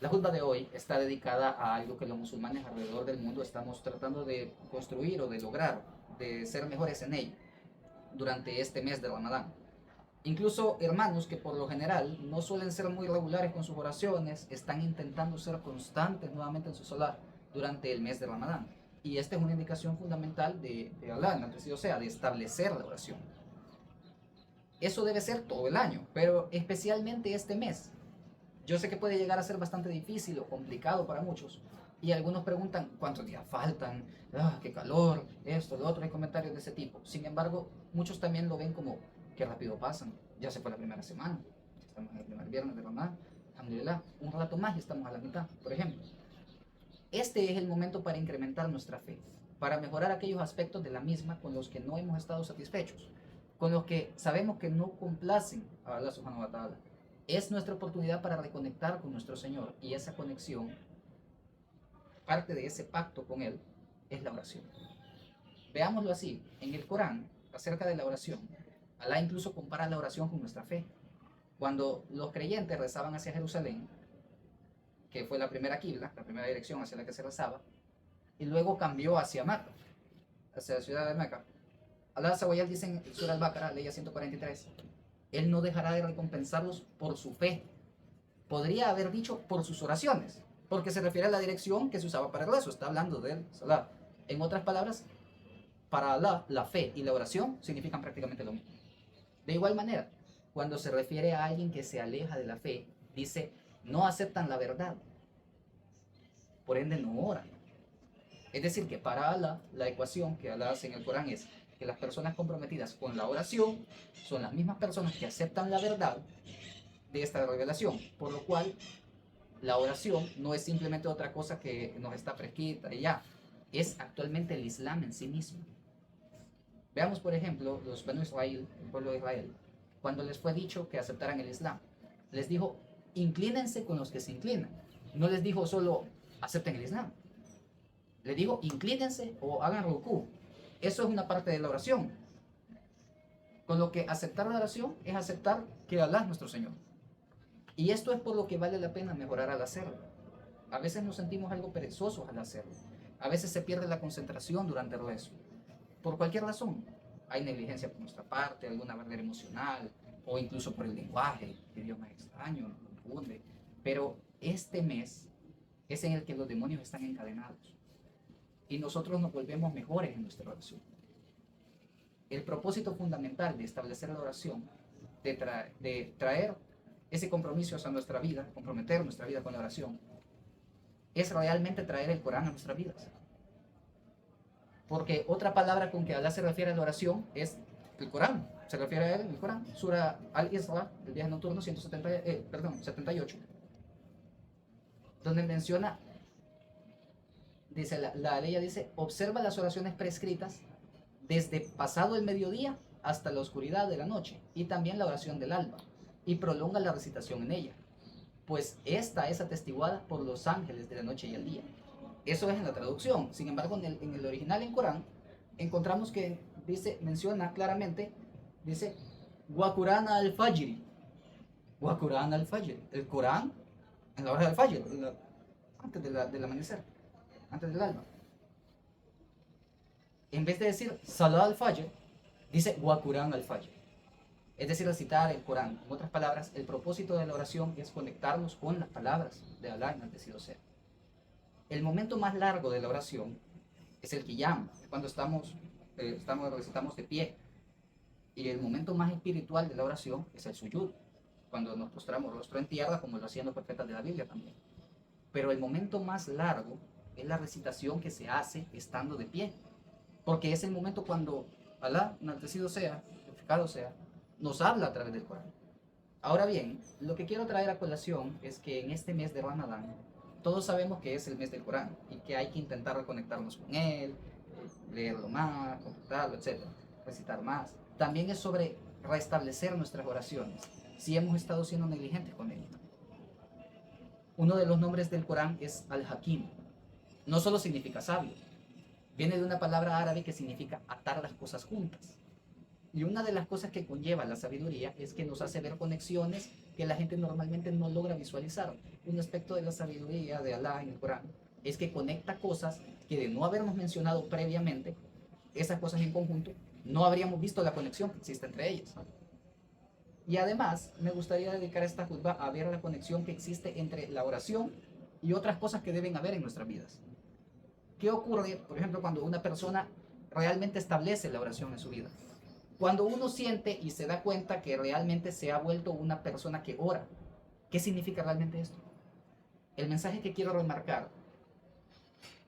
La jutba de hoy está dedicada a algo que los musulmanes alrededor del mundo estamos tratando de construir o de lograr, de ser mejores en ello durante este mes de Ramadán. Incluso hermanos que por lo general no suelen ser muy regulares con sus oraciones, están intentando ser constantes nuevamente en su salat durante el mes de Ramadán. Y esta es una indicación fundamental de Allah, o sea, de establecer la oración. Eso debe ser todo el año, pero especialmente este mes. Yo sé que puede llegar a ser bastante difícil o complicado para muchos. Y algunos preguntan cuántos días faltan, qué calor, esto, lo otro, hay comentarios de ese tipo. Sin embargo, muchos también lo ven como que rápido pasan. Ya se fue la primera semana, ya estamos en el primer viernes de Ramadán. Alhamdulillah, un rato más y estamos a la mitad, por ejemplo. Este es el momento para incrementar nuestra fe, para mejorar aquellos aspectos de la misma con los que no hemos estado satisfechos, con los que sabemos que no complacen a Allah subhanahu wa ta'ala. Es nuestra oportunidad para reconectar con nuestro Señor, y esa conexión, parte de ese pacto con Él, es la oración. Veámoslo así, en el Corán, acerca de la oración, Allah incluso compara la oración con nuestra fe. Cuando los creyentes rezaban hacia Jerusalén, que fue la primera qibla, la primera dirección hacia la que se rezaba, y luego cambió hacia Meca, hacia la ciudad de Meca. Allah Azawajal dice en Surah Al-Baqarah, ley 143, Él no dejará de recompensarlos por su fe. Podría haber dicho por sus oraciones, porque se refiere a la dirección que se usaba para el rezo, está hablando del salat. En otras palabras, para Allah, la fe y la oración significan prácticamente lo mismo. De igual manera, cuando se refiere a alguien que se aleja de la fe, dice, no aceptan la verdad, por ende no oran. Es decir, que para Allah, la ecuación que Allah hace en el Corán es que las personas comprometidas con la oración son las mismas personas que aceptan la verdad de esta revelación, por lo cual la oración no es simplemente otra cosa que nos está prescrita y ya, es actualmente el Islam en sí mismo. Veamos, por ejemplo, los Banu Israel, el pueblo de Israel, cuando les fue dicho que aceptaran el Islam, les dijo, inclínense con los que se inclinan. No les dijo solo, acepten el Islam. Les dijo, inclínense o hagan rukú. Eso es una parte de la oración. Con lo que aceptar la oración es aceptar que Allah es nuestro Señor. Y esto es por lo que vale la pena mejorar al hacerlo. A veces nos sentimos algo perezosos al hacerlo. A veces se pierde la concentración durante el rezo. Por cualquier razón. Hay negligencia por nuestra parte, alguna barrera emocional, o incluso por el lenguaje, que Dios más extraño, nos confunde. Pero este mes es en el que los demonios están encadenados. Y nosotros nos volvemos mejores en nuestra oración. El propósito fundamental de establecer la oración, de traer ese compromiso a nuestra vida, comprometer nuestra vida con la oración, es realmente traer el Corán a nuestras vidas. Porque otra palabra con que Allah se refiere a la oración es el Corán. Se refiere a él en el Corán. Surah Al-Isra, el viaje nocturno 78, donde menciona, dice, la ley dice, observa las oraciones prescritas desde pasado el mediodía hasta la oscuridad de la noche, y también la oración del alba, y prolonga la recitación en ella, pues esta es atestiguada por los ángeles de la noche y el día. Eso es en la traducción. Sin embargo, en el original en Corán, encontramos que dice, menciona claramente, dice, Waquran al-Fajr. Waquran al-Fajr. El Corán en la hora del Fajr, antes del amanecer, antes del alba. En vez de decir Salah al-Fajr, dice Waquran al-Fajr. Es decir, recitar el Corán. En otras palabras, el propósito de la oración es conectarnos con las palabras de Allah enaltecido sea. El momento más largo de la oración es el Qiyam, cuando recitamos de pie. Y el momento más espiritual de la oración es el Suyud, cuando nos postramos rostro en tierra, como lo hacían los profetas de la Biblia también. Pero el momento más largo es la recitación que se hace estando de pie, porque es el momento cuando Allah, enaltecido sea, glorificado sea, nos habla a través del Corán. Ahora bien, lo que quiero traer a colación es que en este mes de Ramadán, todos sabemos que es el mes del Corán y que hay que intentar reconectarnos con él, leerlo más, completarlo, etc., recitar más. También es sobre restablecer nuestras oraciones, si hemos estado siendo negligentes con ello. Uno de los nombres del Corán es Al-Hakim. No solo significa sabio, viene de una palabra árabe que significa atar las cosas juntas. Y una de las cosas que conlleva la sabiduría es que nos hace ver conexiones que la gente normalmente no logra visualizar. Un aspecto de la sabiduría de Alá en el Corán es que conecta cosas que de no habernos mencionado previamente, esas cosas en conjunto, no habríamos visto la conexión que existe entre ellas. Y además, me gustaría dedicar esta jutba a ver la conexión que existe entre la oración y otras cosas que deben haber en nuestras vidas. ¿Qué ocurre, por ejemplo, cuando una persona realmente establece la oración en su vida? Cuando uno siente y se da cuenta que realmente se ha vuelto una persona que ora. ¿Qué significa realmente esto? El mensaje que quiero remarcar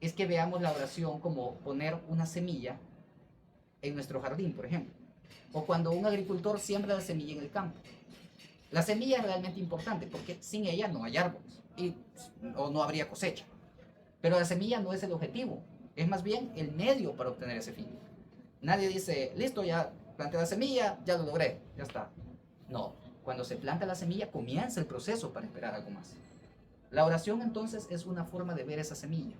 es que veamos la oración como poner una semilla en nuestro jardín, por ejemplo. O cuando un agricultor siembra la semilla en el campo. La semilla es realmente importante porque sin ella no hay árboles o no habría cosecha. Pero la semilla no es el objetivo, es más bien el medio para obtener ese fin. Nadie dice, listo, ya planté la semilla, ya lo logré, ya está. No, cuando se planta la semilla comienza el proceso para esperar algo más. La oración entonces es una forma de ver esa semilla.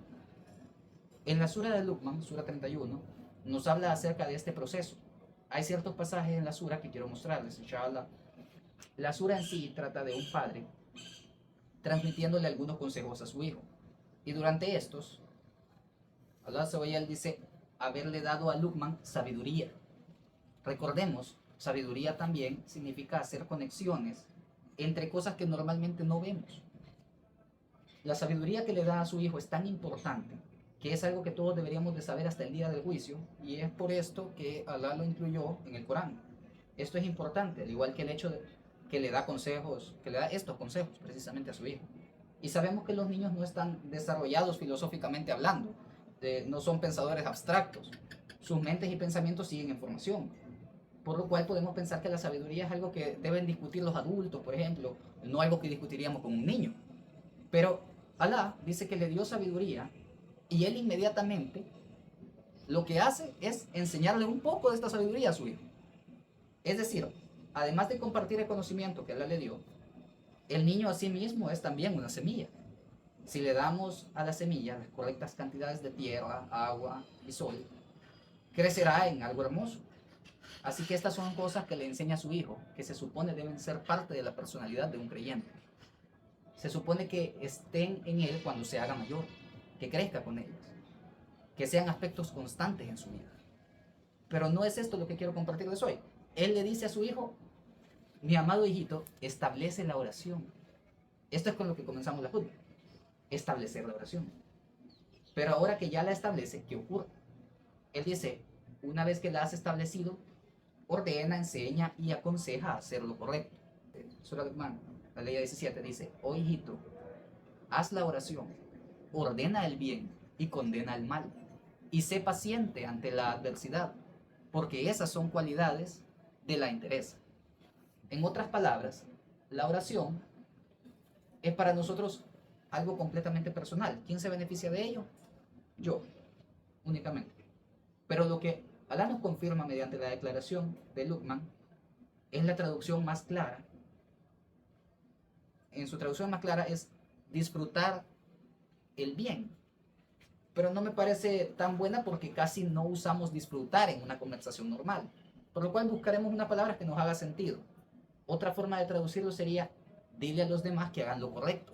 En la sura de Luqman, sura 31, nos habla acerca de este proceso. Hay ciertos pasajes en la sura que quiero mostrarles, inshallah. La sura en sí trata de un padre transmitiéndole algunos consejos a su hijo. Y durante estos, Allah Azawajal dice haberle dado a Luqman sabiduría. Recordemos, sabiduría también significa hacer conexiones entre cosas que normalmente no vemos. La sabiduría que le da a su hijo es tan importante que es algo que todos deberíamos de saber hasta el día del juicio, y es por esto que Allah lo incluyó en el Corán. Esto es importante, al igual que el hecho de que le da consejos, que le da estos consejos precisamente a su hijo. Y sabemos que los niños no están desarrollados filosóficamente hablando, no son pensadores abstractos, sus mentes y pensamientos siguen en formación. Por lo cual podemos pensar que la sabiduría es algo que deben discutir los adultos, por ejemplo, no algo que discutiríamos con un niño. Pero Allah dice que le dio sabiduría y él inmediatamente lo que hace es enseñarle un poco de esta sabiduría a su hijo. Es decir, además de compartir el conocimiento que Allah le dio, el niño a sí mismo es también una semilla. Si le damos a la semilla las correctas cantidades de tierra, agua y sol, crecerá en algo hermoso. Así que estas son cosas que le enseña a su hijo, que se supone deben ser parte de la personalidad de un creyente. Se supone que estén en él cuando se haga mayor, que crezca con ellas, que sean aspectos constantes en su vida. Pero no es esto lo que quiero compartirles hoy. Él le dice a su hijo, mi amado hijito, establece la oración. Esto es con lo que comenzamos la jutba, establecer la oración. Pero ahora que ya la establece, ¿qué ocurre? Él dice, una vez que la has establecido, ordena, enseña y aconseja hacer lo correcto. Surah Al-Luqman, la ley 17, dice, oh hijito, haz la oración, ordena el bien y condena el mal, y sé paciente ante la adversidad, porque esas son cualidades de la entereza. En otras palabras, la oración es para nosotros algo completamente personal. ¿Quién se beneficia de ello? Yo, únicamente. Pero lo que Allah nos confirma mediante la declaración de Luqman es la traducción más clara. En su traducción más clara es disfrutar el bien. Pero no me parece tan buena porque casi no usamos disfrutar en una conversación normal. Por lo cual buscaremos una palabra que nos haga sentido. Otra forma de traducirlo sería, dile a los demás que hagan lo correcto.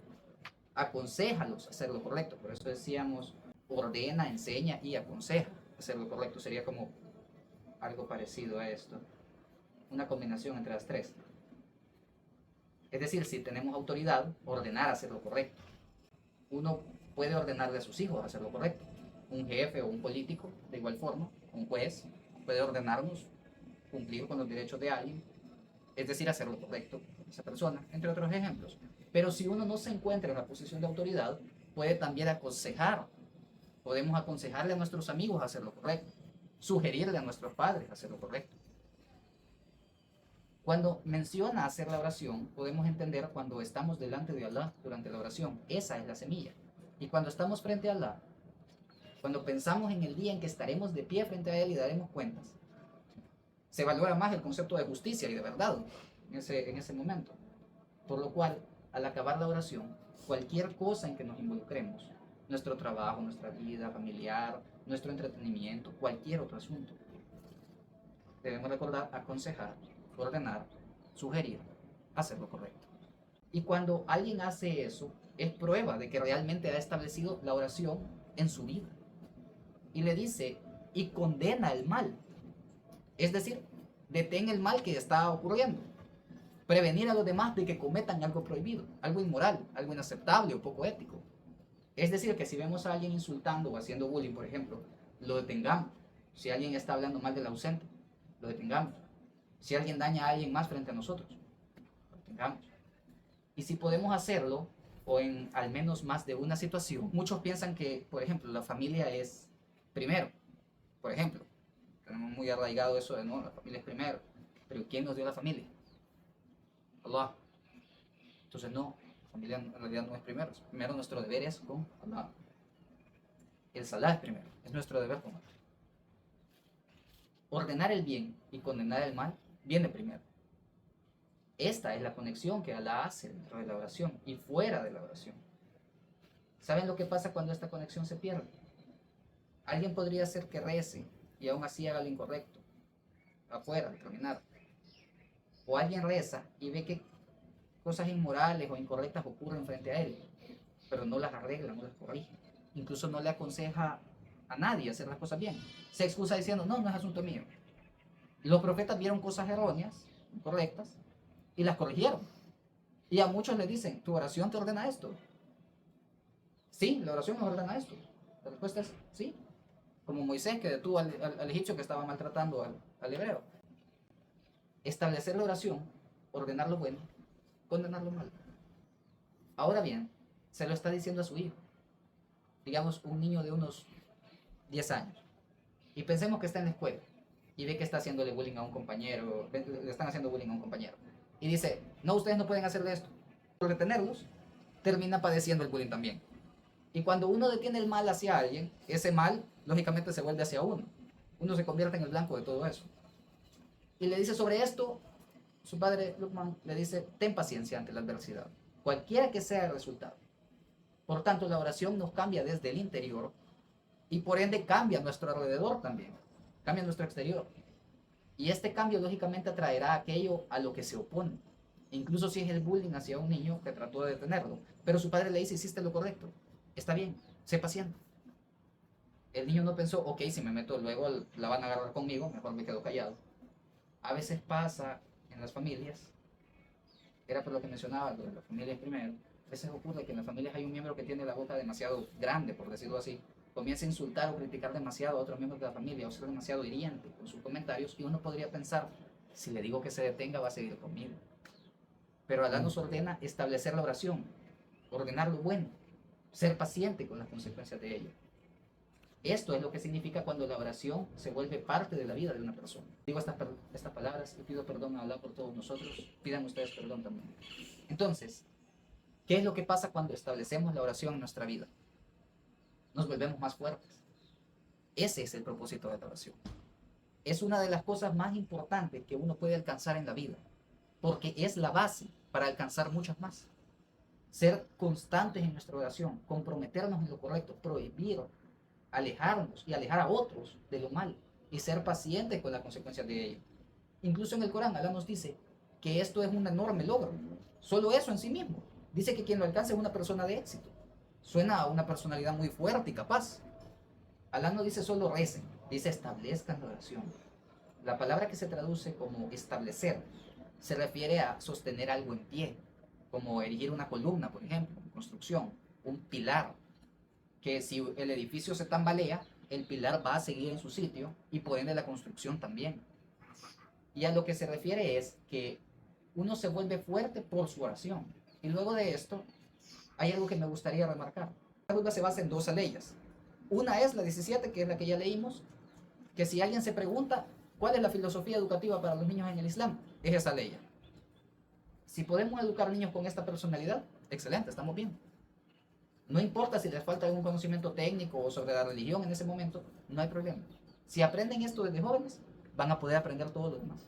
Aconséjalos a hacer lo correcto. Por eso decíamos, ordena, enseña y aconseja hacer lo correcto. Sería como algo parecido a esto. Una combinación entre las tres. Es decir, si tenemos autoridad, ordenar hacer lo correcto. Uno puede ordenarle a sus hijos hacer lo correcto. Un jefe o un político, de igual forma, un juez, puede ordenarnos cumplir con los derechos de alguien, es decir, hacer lo correcto con esa persona, entre otros ejemplos. Pero si uno no se encuentra en la posición de autoridad, puede también aconsejar. Podemos aconsejarle a nuestros amigos a hacer lo correcto, sugerirle a nuestros padres a hacer lo correcto. Cuando menciona hacer la oración, podemos entender cuando estamos delante de Allah durante la oración. Esa es la semilla. Y cuando estamos frente a Allah, cuando pensamos en el día en que estaremos de pie frente a Él y daremos cuentas, se valora más el concepto de justicia y de verdad en ese momento. Por lo cual, al acabar la oración, cualquier cosa en que nos involucremos, nuestro trabajo, nuestra vida familiar, nuestro entretenimiento, cualquier otro asunto, Debemos recordar aconsejar, ordenar, sugerir, hacer lo correcto. Y cuando alguien hace eso, es prueba de que realmente ha establecido la oración en su vida. Y le dice, y condena el mal. Es decir, detén el mal que está ocurriendo. Prevenir a los demás de que cometan algo prohibido, algo inmoral, algo inaceptable o poco ético. Es decir, que si vemos a alguien insultando o haciendo bullying, por ejemplo, lo detengamos. Si alguien está hablando mal del ausente, lo detengamos. Si alguien daña a alguien más frente a nosotros, lo detengamos. Y si podemos hacerlo, o en al menos más de una situación, muchos piensan que, por ejemplo, la familia es primero. Por ejemplo, tenemos muy arraigado eso de no, la familia es primero. Pero ¿quién nos dio la familia? Allah. Entonces no, la familia en realidad no es primero. Primero nuestro deber es con Allah. El Salah es primero, es nuestro deber con Allah. Ordenar el bien y condenar el mal viene primero. Esta es la conexión que Allah hace dentro de la oración y fuera de la oración. ¿Saben lo que pasa cuando esta conexión se pierde? Alguien podría ser que rece y aún así haga lo incorrecto, afuera, al caminar. O alguien reza y ve que cosas inmorales o incorrectas ocurren frente a él, pero no las arregla, no las corrige. Incluso no le aconseja a nadie hacer las cosas bien. Se excusa diciendo, no, no es asunto mío. Los profetas vieron cosas erróneas, incorrectas, y las corrigieron. Y a muchos le dicen, ¿tu oración te ordena esto? Sí, la oración nos ordena esto. La respuesta es sí. Como Moisés que detuvo al egipcio que estaba maltratando al hebreo. Establecer la oración, ordenar lo bueno, condenar lo malo. Ahora bien, se lo está diciendo a su hijo. Digamos, un niño de unos 10 años. Y pensemos que está en la escuela y ve que está haciéndole bullying a un compañero, le están haciendo bullying a un compañero. Y dice, no, ustedes no pueden hacerle esto. Por detenerlos, termina padeciendo el bullying también. Y cuando uno detiene el mal hacia alguien, ese mal, lógicamente, se vuelve hacia uno. Uno se convierte en el blanco de todo eso. Y le dice sobre esto, su padre Luqman le dice, ten paciencia ante la adversidad, cualquiera que sea el resultado. Por tanto, la oración nos cambia desde el interior y por ende cambia nuestro alrededor también, cambia nuestro exterior. Y este cambio lógicamente atraerá aquello a lo que se opone. Incluso si es el bullying hacia un niño que trató de detenerlo. Pero su padre le dice, hiciste lo correcto, está bien, sé paciente. El niño no pensó, ok, si me meto luego la van a agarrar conmigo, mejor me quedo callado. A veces pasa en las familias, era por lo que mencionaba, lo de las familias primero, a veces ocurre que en las familias hay un miembro que tiene la boca demasiado grande, por decirlo así, comienza a insultar o criticar demasiado a otros miembros de la familia o ser demasiado hiriente con sus comentarios y uno podría pensar, si le digo que se detenga va a seguir conmigo. Pero Alá nos ordena establecer la oración, ordenar lo bueno, ser paciente con las consecuencias de ello. Esto es lo que significa cuando la oración se vuelve parte de la vida de una persona. Digo estas palabras y pido perdón a Allah por todos nosotros. Pidan ustedes perdón también. Entonces, ¿qué es lo que pasa cuando establecemos la oración en nuestra vida? Nos volvemos más fuertes. Ese es el propósito de la oración. Es una de las cosas más importantes que uno puede alcanzar en la vida, porque es la base para alcanzar muchas más. Ser constantes en nuestra oración, comprometernos en lo correcto, prohibir, alejarnos y alejar a otros de lo mal y ser pacientes con las consecuencias de ello. Incluso en el Corán, Alá nos dice que esto es un enorme logro. Solo eso en sí mismo. Dice que quien lo alcance es una persona de éxito. Suena a una personalidad muy fuerte y capaz. Alá no dice solo recen, dice establezcan la oración. La palabra que se traduce como establecer se refiere a sostener algo en pie, como erigir una columna, por ejemplo, en construcción, un pilar, que si el edificio se tambalea, el pilar va a seguir en su sitio y por ende la construcción también. Y a lo que se refiere es que uno se vuelve fuerte por su oración. Y luego de esto, hay algo que me gustaría remarcar. La duda se basa en dos aleyas. Una es la 17, que es la que ya leímos, que si alguien se pregunta cuál es la filosofía educativa para los niños en el Islam, es esa ley. Si podemos educar niños con esta personalidad, excelente, estamos bien. No importa si les falta algún conocimiento técnico o sobre la religión en ese momento, no hay problema. Si aprenden esto desde jóvenes, van a poder aprender todo lo demás.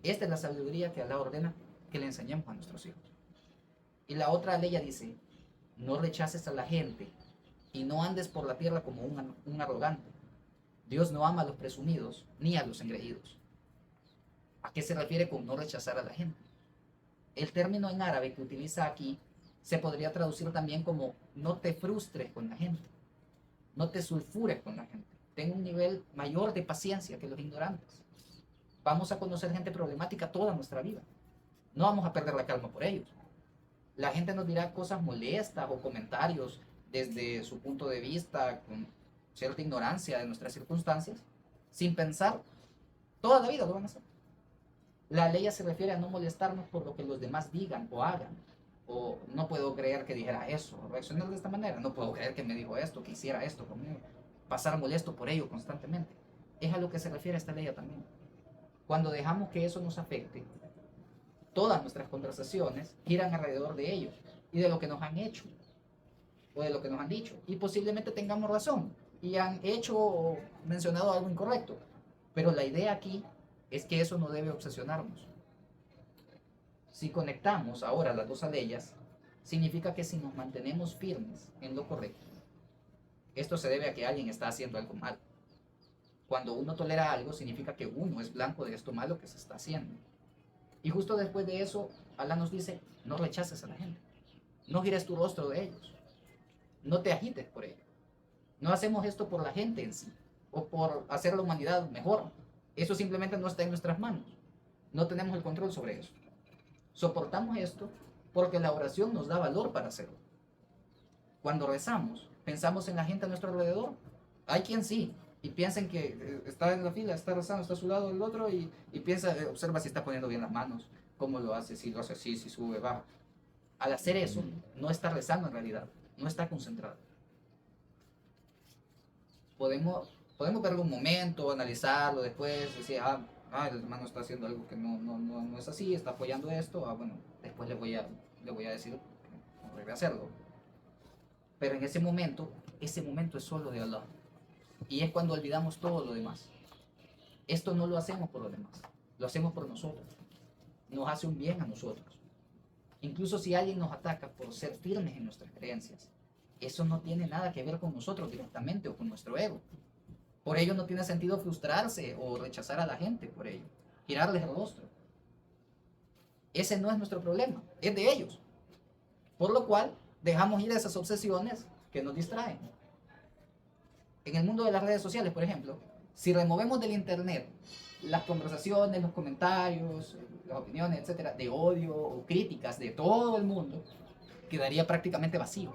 Esta es la sabiduría que Allah ordena que le enseñemos a nuestros hijos. Y la otra ley dice, no rechaces a la gente y no andes por la tierra como un arrogante. Dios no ama a los presumidos ni a los engreídos. qué se refiere con no rechazar a la gente? El término en árabe que utiliza aquí se podría traducir también como no te frustres con la gente, no te sulfures con la gente. Ten un nivel mayor de paciencia que los ignorantes. Vamos a conocer gente problemática toda nuestra vida. No vamos a perder la calma por ellos. La gente nos dirá cosas molestas o comentarios desde su punto de vista, con cierta ignorancia de nuestras circunstancias, sin pensar, toda la vida lo van a hacer. La ley se refiere a no molestarnos por lo que los demás digan o hagan. O no puedo creer que dijera eso, reaccionar de esta manera, no puedo creer que me dijo esto, que hiciera esto conmigo, pasar molesto por ello constantemente. Es a lo que se refiere esta ley también. Cuando dejamos que eso nos afecte, todas nuestras conversaciones giran alrededor de ellos y de lo que nos han hecho o de lo que nos han dicho. Y posiblemente tengamos razón y han hecho o mencionado algo incorrecto. Pero la idea aquí es que eso no debe obsesionarnos. Si conectamos ahora las dos leyes, significa que si nos mantenemos firmes en lo correcto, esto se debe a que alguien está haciendo algo mal. Cuando uno tolera algo, significa que uno es blanco de esto malo que se está haciendo. Y justo después de eso, Allah nos dice, no rechaces a la gente. No gires tu rostro de ellos. No te agites por ello. No hacemos esto por la gente en sí, o por hacer a la humanidad mejor. Eso simplemente no está en nuestras manos. No tenemos el control sobre eso. Soportamos esto porque la oración nos da valor para hacerlo. Cuando rezamos, pensamos en la gente a nuestro alrededor. Hay quien sí, y piensen que está en la fila, está rezando, está a su lado del otro y piensa, observa si está poniendo bien las manos, cómo lo hace, si lo hace así, si sube, baja. Al hacer eso, no está rezando en realidad, no está concentrado. Podemos verlo un momento, analizarlo después, decir, el hermano está haciendo algo que no es así, está apoyando esto, bueno, después le voy a decir que no debe hacerlo. Pero en ese momento es solo de Allah. Y es cuando olvidamos todo lo demás. Esto no lo hacemos por los demás, lo hacemos por nosotros. Nos hace un bien a nosotros. Incluso si alguien nos ataca por ser firmes en nuestras creencias, eso no tiene nada que ver con nosotros directamente o con nuestro ego. Por ello no tiene sentido frustrarse o rechazar a la gente por ello, girarles el rostro. Ese no es nuestro problema, es de ellos. Por lo cual dejamos ir a esas obsesiones que nos distraen. En el mundo de las redes sociales, por ejemplo, si removemos del internet las conversaciones, los comentarios, las opiniones, etcétera, de odio o críticas de todo el mundo, quedaría prácticamente vacío.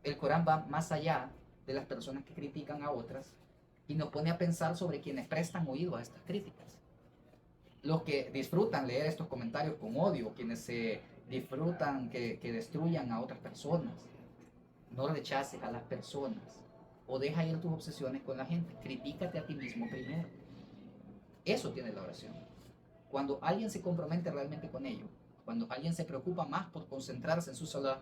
El Corán va más allá de las personas que critican a otras y nos pone a pensar sobre quienes prestan oído a estas críticas. Los que disfrutan leer estos comentarios con odio, quienes se disfrutan que destruyan a otras personas. No rechaces a las personas o deja ir tus obsesiones con la gente. Critícate a ti mismo primero. Eso tiene la oración. Cuando alguien se compromete realmente con ello, cuando alguien se preocupa más por concentrarse en su salah,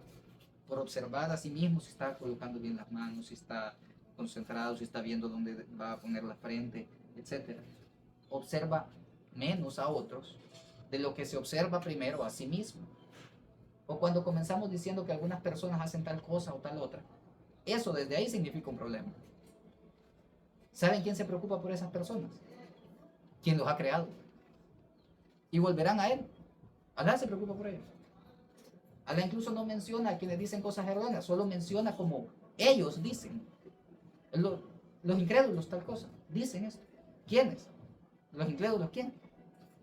por observar a sí mismo si está colocando bien las manos, si está concentrado, si está viendo dónde va a poner la frente, etc. Observa menos a otros de lo que se observa primero a sí mismo. O cuando comenzamos diciendo que algunas personas hacen tal cosa o tal otra, eso desde ahí significa un problema. ¿Saben quién se preocupa por esas personas? ¿Quién los ha creado? Y volverán a él. Allah se preocupa por ellos. Allah incluso no menciona a quienes dicen cosas erróneas, solo menciona como ellos dicen. Los incrédulos, tal cosa, dicen esto. ¿Quiénes? Los incrédulos, ¿quién?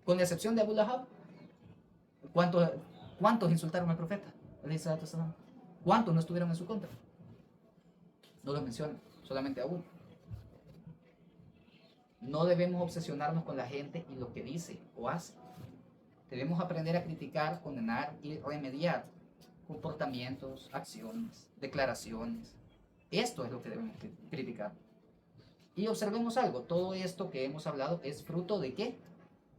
Con la excepción de Abu Lahab. ¿Cuántos insultaron al profeta? ¿Cuántos no estuvieron en su contra? No lo menciona, solamente a uno. No debemos obsesionarnos con la gente y lo que dice o hace. Debemos aprender a criticar, condenar y remediar comportamientos, acciones, declaraciones. Esto es lo que debemos criticar. Y observemos algo, todo esto que hemos hablado es fruto de ¿qué?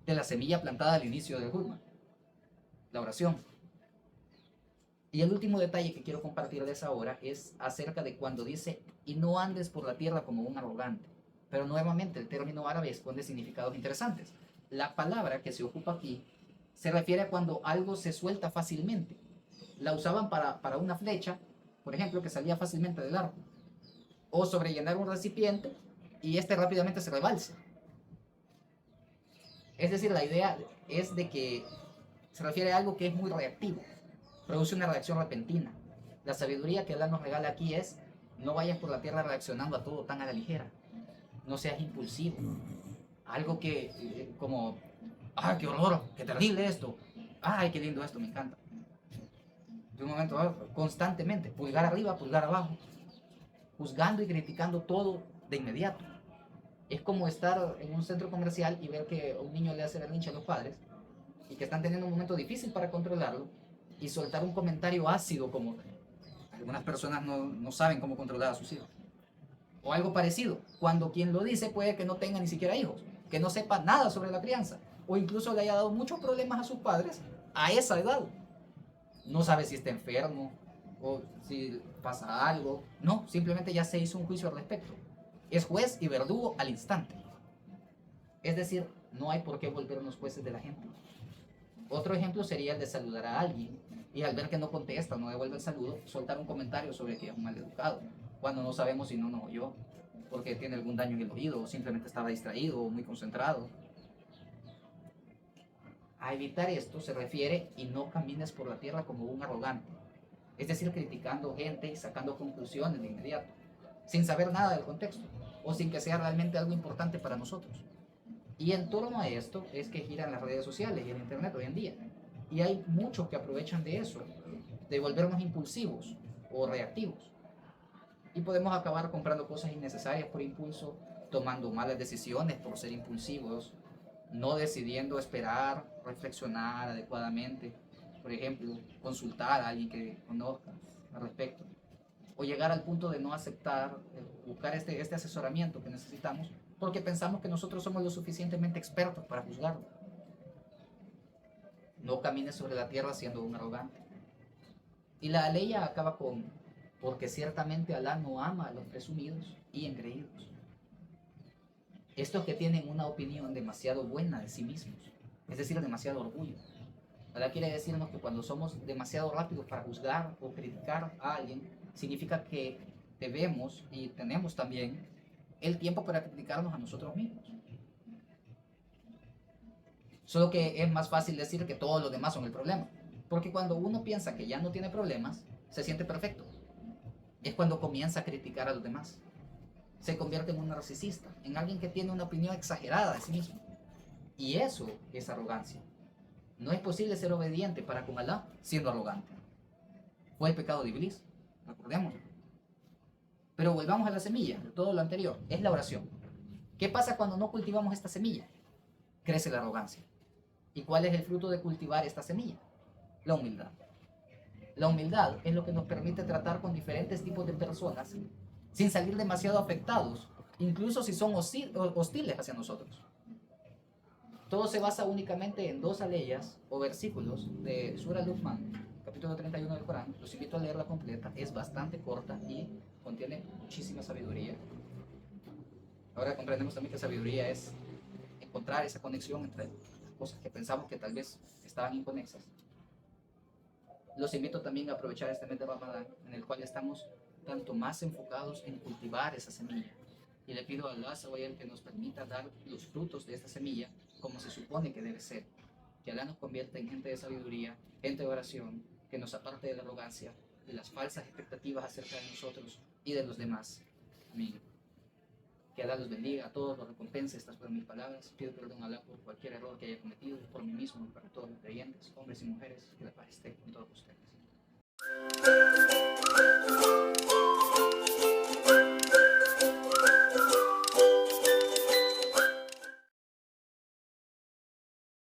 De la semilla plantada al inicio del Hurma, la oración. Y el último detalle que quiero compartirles ahora es acerca de cuando dice, y no andes por la tierra como un arrogante. Pero nuevamente el término árabe esconde significados interesantes. La palabra que se ocupa aquí se refiere a cuando algo se suelta fácilmente. La usaban para una flecha, por ejemplo, que salía fácilmente del arco. O sobrellenar un recipiente y este rápidamente se rebalsa. Es decir, la idea es de que se refiere a algo que es muy reactivo, produce una reacción repentina. La sabiduría que Allah nos regala aquí es: no vayas por la tierra reaccionando a todo tan a la ligera, no seas impulsivo. Algo que, como, ¡ah, qué horror! ¡Qué terrible esto! ¡Ay, qué lindo esto! Me encanta. De un momento a otro, constantemente, pulgar arriba, pulgar abajo, juzgando y criticando todo de inmediato. Es como estar en un centro comercial y ver que un niño le hace berrinche a los padres y que están teniendo un momento difícil para controlarlo, y soltar un comentario ácido como: algunas personas no saben cómo controlar a sus hijos. O algo parecido, cuando quien lo dice puede que no tenga ni siquiera hijos, que no sepa nada sobre la crianza, o incluso le haya dado muchos problemas a sus padres a esa edad. No sabe si está enfermo o si pasa algo. No, simplemente ya se hizo un juicio al respecto. Es juez y verdugo al instante. Es decir, no hay por qué volvernos jueces de la gente. Otro ejemplo sería el de saludar a alguien y al ver que no contesta, no devuelve el saludo, soltar un comentario sobre que es un maleducado, cuando no sabemos si no nos oyó, porque tiene algún daño en el oído, o simplemente estaba distraído o muy concentrado. A evitar esto se refiere: y no camines por la tierra como un arrogante, es decir, criticando gente y sacando conclusiones de inmediato, sin saber nada del contexto, o sin que sea realmente algo importante para nosotros. Y en torno a esto es que giran las redes sociales y el internet hoy en día. Y hay muchos que aprovechan de eso, de volvernos impulsivos o reactivos. Y podemos acabar comprando cosas innecesarias por impulso, tomando malas decisiones por ser impulsivos, no decidiendo esperar, reflexionar adecuadamente. Por ejemplo, consultar a alguien que conozca al respecto. O llegar al punto de no aceptar, buscar este asesoramiento que necesitamos, porque pensamos que nosotros somos lo suficientemente expertos para juzgarlo. No camines sobre la tierra siendo un arrogante. Y la ley acaba con: porque ciertamente Alá no ama a los presumidos y engreídos. Estos que tienen una opinión demasiado buena de sí mismos, es decir, demasiado orgullo. Alá quiere decirnos que cuando somos demasiado rápidos para juzgar o criticar a alguien, significa que debemos y tenemos también el tiempo para criticarnos a nosotros mismos. Solo que es más fácil decir que todos los demás son el problema, porque cuando uno piensa que ya no tiene problemas, se siente perfecto. Es cuando comienza a criticar a los demás. Se convierte en un narcisista, en alguien que tiene una opinión exagerada de sí mismo. Y eso es arrogancia. No es posible ser obediente para con Alá siendo arrogante. Fue el pecado de Iblis, recordémoslo. Pero volvamos a la semilla de todo lo anterior, es la oración. ¿Qué pasa cuando no cultivamos esta semilla? Crece la arrogancia. ¿Y cuál es el fruto de cultivar esta semilla? La humildad. La humildad es lo que nos permite tratar con diferentes tipos de personas sin salir demasiado afectados, incluso si son hostiles hacia nosotros. Todo se basa únicamente en dos aleyas o versículos de Sura Luqman, capítulo 31 del Corán. Los invito a leerla completa, es bastante corta y contiene muchísima sabiduría. Ahora comprendemos también que sabiduría es encontrar esa conexión entre cosas que pensamos que tal vez estaban inconexas. Los invito también a aprovechar este mes de Ramadán, en el cual estamos tanto más enfocados en cultivar esa semilla. Y le pido a Allah que nos permita dar los frutos de esta semilla como se supone que debe ser. Que Allah nos convierta en gente de sabiduría, gente de oración, que nos aparte de la arrogancia, de las falsas expectativas acerca de nosotros y de los demás. Amén. Que Allah los bendiga, a todos los recompense. Estas fueron mis palabras. Pido perdón a Allah por cualquier error que haya cometido, por mí mismo y para todos los creyentes, hombres y mujeres. Que la paz esté con todos ustedes.